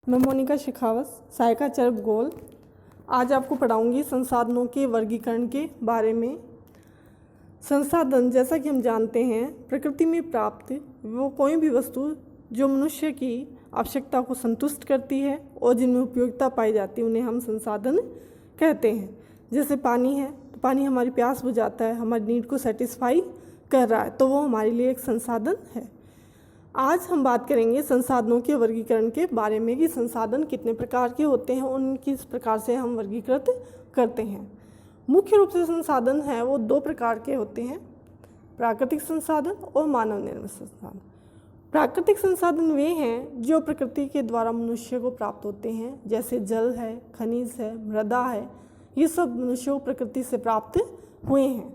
मैं मोनिका शेखावत, सहायिका चरब गोल। आज आपको पढ़ाऊंगी संसाधनों के वर्गीकरण के बारे में। संसाधन, जैसा कि हम जानते हैं, प्रकृति में प्राप्त वो कोई भी वस्तु जो मनुष्य की आवश्यकता को संतुष्ट करती है और जिनमें उपयोगिता पाई जाती है, उन्हें हम संसाधन कहते हैं। जैसे पानी है, तो पानी हमारी प्यास बुझाता है, हमारी नीड को सेटिस्फाई कर रहा है, तो वो हमारे लिए एक संसाधन है। आज हम बात करेंगे संसाधनों के वर्गीकरण के बारे में कि संसाधन कितने प्रकार के होते हैं, उन किस प्रकार से हम वर्गीकृत करते हैं। मुख्य रूप से संसाधन है वो दो प्रकार के होते हैं, प्राकृतिक संसाधन और मानव निर्मित संसाधन। प्राकृतिक संसाधन वे हैं जो प्रकृति के द्वारा मनुष्य को प्राप्त होते हैं, जैसे जल है, खनिज है, मृदा है। ये सब मनुष्य को प्रकृति से प्राप्त हुए हैं।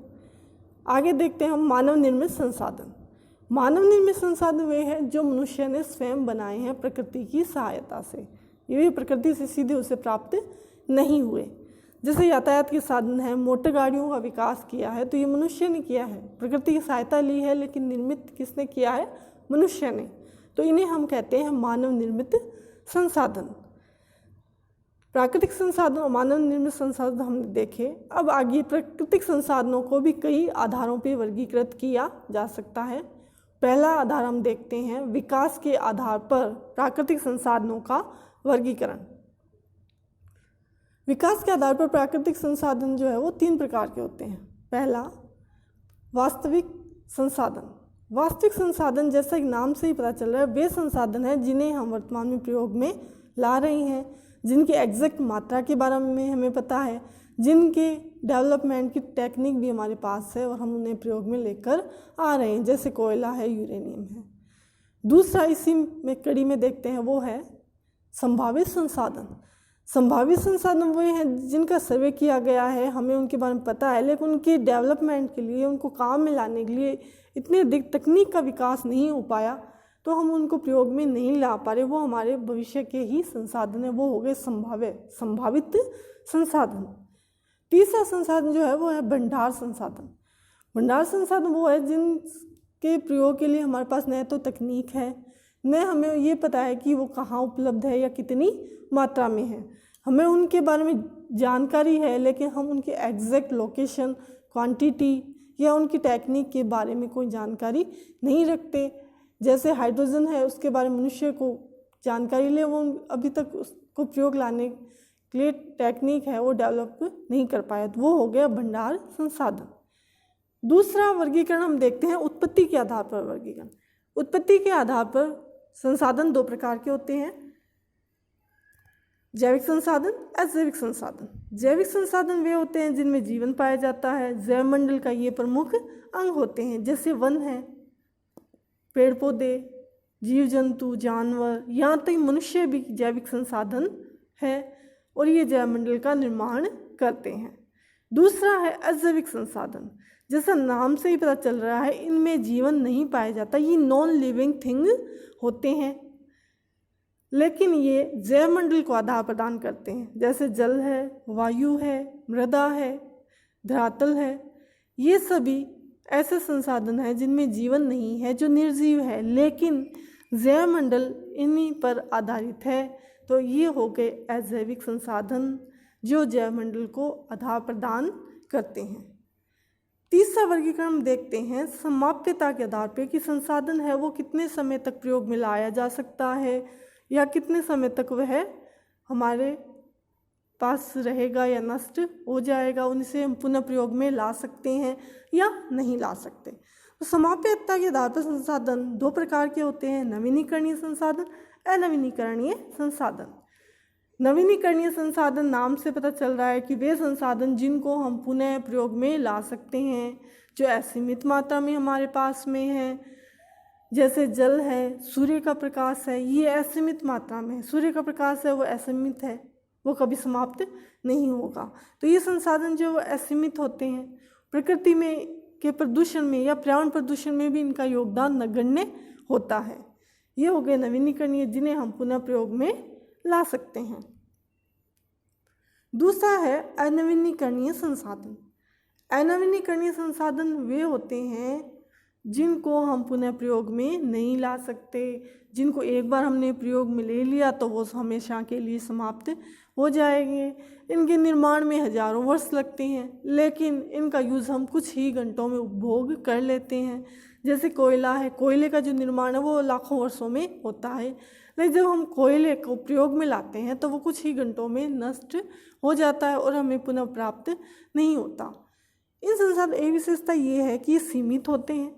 आगे देखते हैं हम मानव निर्मित संसाधन। मानव निर्मित संसाधन वे हैं जो मनुष्य ने स्वयं बनाए हैं प्रकृति की सहायता से। ये भी प्रकृति से सीधे उसे प्राप्त नहीं हुए। जैसे यातायात के साधन है, मोटर गाड़ियों का विकास किया है, तो ये मनुष्य ने किया है, प्रकृति की सहायता ली है, लेकिन निर्मित किसने किया है? मनुष्य ने। तो इन्हें हम कहते हैं मानव निर्मित संसाधन। प्राकृतिक संसाधन और मानव निर्मित संसाधन हमने देखे। अब आगे प्राकृतिक संसाधनों को भी कई आधारों पर वर्गीकृत किया जा सकता है। पहला आधार हम देखते हैं विकास के आधार पर प्राकृतिक संसाधनों का वर्गीकरण। विकास के आधार पर प्राकृतिक संसाधन जो है वो तीन प्रकार के होते हैं। पहला, वास्तविक संसाधन। वास्तविक संसाधन, जैसा कि नाम से ही पता चल रहा है, वे संसाधन हैं जिन्हें हम वर्तमान में प्रयोग में ला रहे हैं, जिनकी एग्जैक्ट मात्रा के बारे में हमें पता है, जिनके डेवलपमेंट की टेक्निक भी हमारे पास है और हम उन्हें प्रयोग में लेकर आ रहे हैं, जैसे कोयला है, यूरेनियम है। दूसरा इसी में कड़ी में देखते हैं वो है संभावित संसाधन। संभावित संसाधन वो हैं जिनका सर्वे किया गया है, हमें उनके बारे में पता है, लेकिन उनके डेवलपमेंट के लिए, उनको काम में लाने के लिए इतनी अधिक तकनीक का विकास नहीं हो पाया, तो हम उनको प्रयोग में नहीं ला पा रहे। वो हमारे भविष्य के ही संसाधन है, वो हो गए संभावित संसाधन। तीसरा संसाधन जो है वो है भंडार संसाधन। भंडार संसाधन वो है जिनके प्रयोग के लिए हमारे पास न तो तकनीक है, न हमें ये पता है कि वो कहाँ उपलब्ध है या कितनी मात्रा में है। हमें उनके बारे में जानकारी है, लेकिन हम उनके एग्जैक्ट लोकेशन, क्वांटिटी या उनकी टेक्निक के बारे में कोई जानकारी नहीं रखते। जैसे हाइड्रोजन है, उसके बारे में मनुष्य को जानकारी ले, वो अभी तक उसको प्रयोग लाने के लिए टेक्निक है वो डेवलप नहीं कर पाया, तो वो हो गया भंडार संसाधन। दूसरा वर्गीकरण हम देखते हैं उत्पत्ति के आधार पर वर्गीकरण। उत्पत्ति के आधार पर संसाधन दो प्रकार के होते हैं, जैविक संसाधन, अजैविक संसाधन। जैविक संसाधन वे होते हैं जिनमें जीवन पाया जाता है, जैवमंडल का ये प्रमुख अंग होते हैं, जैसे वन है, पेड़ पौधे, जीव जंतु, जानवर, यहाँ तक मनुष्य भी जैविक संसाधन है और ये जैवमंडल का निर्माण करते हैं। दूसरा है अजैविक संसाधन। जैसा नाम से ही पता चल रहा है, इनमें जीवन नहीं पाया जाता, ये नॉन लिविंग थिंग होते हैं, लेकिन ये जैवमंडल को आधार प्रदान करते हैं, जैसे जल है, वायु है, मृदा है, धरातल है। ये सभी ऐसे संसाधन हैं जिनमें जीवन नहीं है, जो निर्जीव है, लेकिन जैवमंडल इन्हीं पर आधारित है। तो ये हो गए अजैविक संसाधन जो जैवमंडल को आधार प्रदान करते हैं। तीसरा वर्गीकरण हम देखते हैं समाप्यता के आधार पर कि संसाधन है वो कितने समय तक प्रयोग में लाया जा सकता है या कितने समय तक वह हमारे पास रहेगा या नष्ट हो जाएगा, उनसे हम पुनः प्रयोग में ला सकते हैं या नहीं ला सकते। तो समाप्यता के आधार पर संसाधन दो प्रकार के होते हैं, नवीनीकरणीय संसाधन, अनवीनीकरणीय संसाधन। नवीनीकरणीय संसाधन, नाम से पता चल रहा है कि वे संसाधन जिनको हम पुनः प्रयोग में ला सकते हैं, जो असीमित मात्रा में हमारे पास में है, जैसे जल है, सूर्य का प्रकाश है, ये असीमित मात्रा में है। सूर्य का प्रकाश है वो असीमित है, वो कभी समाप्त नहीं होगा। तो ये संसाधन जो असीमित होते हैं, प्रकृति में के प्रदूषण में या पर्यावरण प्रदूषण में भी इनका योगदान नगण्य होता है। ये हो गए नवीनीकरणीय, जिन्हें हम पुनः प्रयोग में ला सकते हैं। दूसरा है अनवीनीकरणीय संसाधन। अनवीनीकरणीय संसाधन वे होते हैं जिनको हम पुनः प्रयोग में नहीं ला सकते, जिनको एक बार हमने प्रयोग में ले लिया तो वो हमेशा के लिए समाप्त हो जाएंगे। इनके निर्माण में हजारों वर्ष लगते हैं, लेकिन इनका यूज़ हम कुछ ही घंटों में उपभोग कर लेते हैं। जैसे कोयला है, कोयले का जो निर्माण है वो लाखों वर्षों में होता है, लेकिन जब हम कोयले को प्रयोग में लाते हैं तो वो कुछ ही घंटों में नष्ट हो जाता है और हमें पुनः प्राप्त नहीं होता। इन संसाधन एक विशेषता ये है कि ये सीमित होते हैं।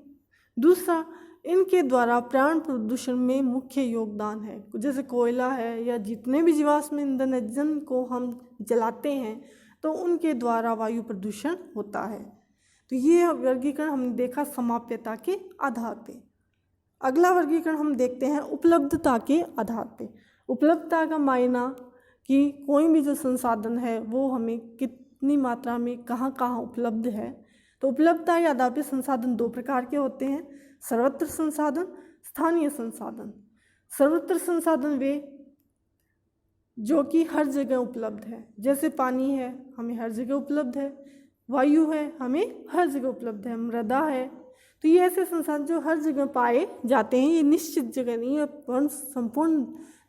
दूसरा, इनके द्वारा प्राण प्रदूषण में मुख्य योगदान है। जैसे कोयला है या जितने भी जीवाश्म ईंधन है जिनको हम जलाते हैं तो उनके द्वारा वायु प्रदूषण होता है। तो ये वर्गीकरण हमने देखा समाप्यता के आधार पे। अगला वर्गीकरण हम देखते हैं उपलब्धता के आधार पे। उपलब्धता का मायना कि कोई भी जो संसाधन है वो हमें कितनी मात्रा में कहाँ कहाँ उपलब्ध है। तो उपलब्धता के आधार पे संसाधन दो प्रकार के होते हैं, सर्वत्र संसाधन, स्थानीय संसाधन। सर्वत्र संसाधन वे जो कि हर जगह उपलब्ध है, जैसे पानी है हमें हर जगह उपलब्ध है, वायु है हमें हर जगह उपलब्ध है, मृदा है। तो ये ऐसे संसाधन जो हर जगह पाए जाते हैं, ये निश्चित जगह नहीं है, संपूर्ण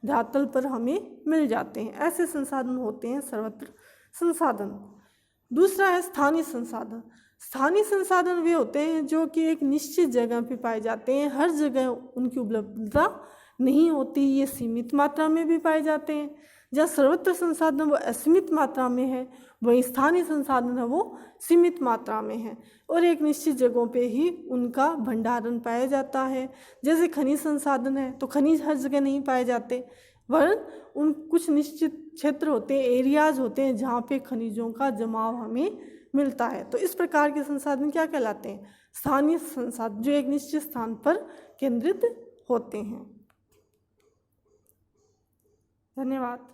धरातल पर हमें मिल जाते हैं। ऐसे संसाधन होते हैं सर्वत्र संसाधन। दूसरा है स्थानीय संसाधन। स्थानीय संसाधन वे होते हैं जो कि एक निश्चित जगह पे पाए जाते हैं, हर जगह उनकी उपलब्धता नहीं होती, ये सीमित मात्रा में भी पाए जाते हैं। जहाँ सर्वत्र संसाधन वो असीमित मात्रा में है, वहीं स्थानीय संसाधन है वो सीमित मात्रा में है और एक निश्चित जगहों पे ही उनका भंडारण पाया जाता है। जैसे खनिज संसाधन है तो खनिज हर जगह नहीं पाए जाते, वरन उन कुछ निश्चित क्षेत्र होते हैं, एरियाज होते हैं जहाँ पे खनिजों का जमाव हमें मिलता है। तो इस प्रकार के संसाधन क्या कहलाते हैं? स्थानीय संसाधन, जो एक निश्चित स्थान पर केंद्रित होते हैं। धन्यवाद।